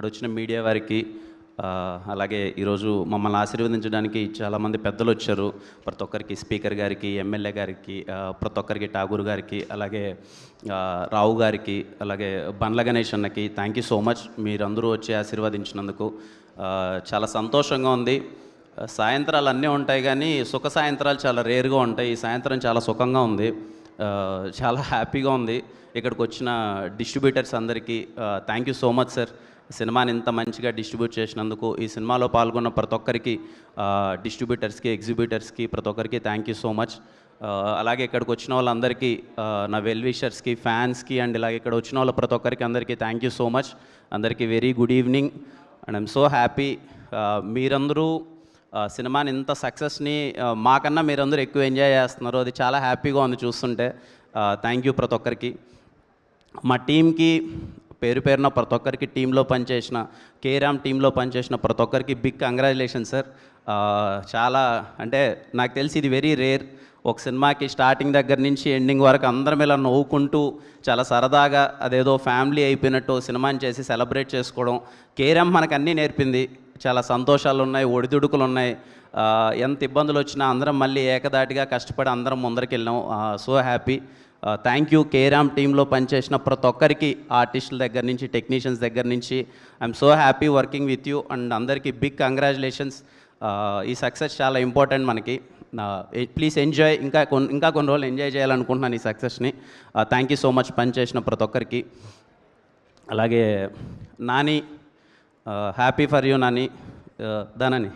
ఇక్కడ వచ్చిన మీడియా వారికి అలాగే ఈరోజు మమ్మల్ని ఆశీర్వదించడానికి చాలామంది పెద్దలు వచ్చారు. ప్రతి ఒక్కరికి, స్పీకర్ గారికి, ఎమ్మెల్యే గారికి, ప్రతి ఒక్కరికి, ఠాగూర్ గారికి, అలాగే రావు గారికి, అలాగే బండ్ల గణేష్ అన్నకి థ్యాంక్ యూ సో మచ్. మీరందరూ వచ్చి ఆశీర్వదించినందుకు చాలా సంతోషంగా ఉంది. సాయంత్రాలు అన్నీ ఉంటాయి కానీ సుఖ సాయంత్రాలు చాలా రేర్గా ఉంటాయి. ఈ సాయంత్రం చాలా సుఖంగా ఉంది, చాలా హ్యాపీగా ఉంది. ఇక్కడికి వచ్చిన డిస్ట్రిబ్యూటర్స్ అందరికీ thank you so much sir. సినిమాని ఇంత మంచిగా డిస్ట్రిబ్యూట్ చేసినందుకు, ఈ సినిమాలో పాల్గొన్న ప్రతి ఒక్కరికి, డిస్ట్రిబ్యూటర్స్కి, ఎగ్జిబ్యూటర్స్కి, ప్రతి ఒక్కరికి థ్యాంక్ యూ సో మచ్. అలాగే ఇక్కడికి వచ్చిన వాళ్ళందరికీ, నా వెల్ విషర్స్కి, ఫ్యాన్స్కి, అండ్ ఇలాగే ఇక్కడ వచ్చిన వాళ్ళ ప్రతి ఒక్కరికి అందరికీ థ్యాంక్ యూ సో మచ్. అందరికీ very good evening and I'm so happy. మీరందరూ సినిమాని ఇంత సక్సెస్ని మాకన్నా మీరందరూ ఎక్కువ ఎంజాయ్ చేస్తున్నారు. అది చాలా హ్యాపీగా ఉంది చూస్తుంటే. థ్యాంక్ యూ ప్రతి ఒక్కరికి. మా టీంకి పేరు పేరున ప్రతి ఒక్కరికి, టీంలో పనిచేసిన కేరామ్ టీంలో పనిచేసిన ప్రతి ఒక్కరికి బిగ్ కంగ్రాచులేషన్ సార్. చాలా అంటే నాకు తెలిసి ఇది వెరీ రేర్. ఒక సినిమాకి స్టార్టింగ్ దగ్గర నుంచి ఎండింగ్ వరకు అందరం ఇలా నవ్వుకుంటూ చాలా సరదాగా అదేదో ఫ్యామిలీ అయిపోయినట్టు సినిమాని చేసి సెలబ్రేట్ చేసుకోవడం. కేరామ్ మనకు అన్నీ నేర్పింది. చాలా సంతోషాలు ఉన్నాయి, ఒడిదుడుకులు ఉన్నాయి. ఎంత ఇబ్బందులు వచ్చినా అందరం మళ్ళీ ఏకదాటిగా కష్టపడి అందరం ముందరికి వెళ్ళాం. So happy. Thank you carrom టీంలో పనిచేసిన ప్రతి ఒక్కరికి, ఆర్టిస్టుల దగ్గర నుంచి, టెక్నీషియన్స్ దగ్గర నుంచి. I'm so happy working with you and అందరికీ బిగ్ కంగ్రాచులేషన్స్. ఈ సక్సెస్ చాలా ఇంపార్టెంట్ మనకి. Please enjoy. ఇంకా కొన్ని రోజులు ఎంజాయ్ చేయాలనుకుంటున్నాను ఈ సక్సెస్ని. థ్యాంక్ యూ సో మచ్ పనిచేసిన ప్రతి ఒక్కరికి. అలాగే Nani, happy for you Nani. దానని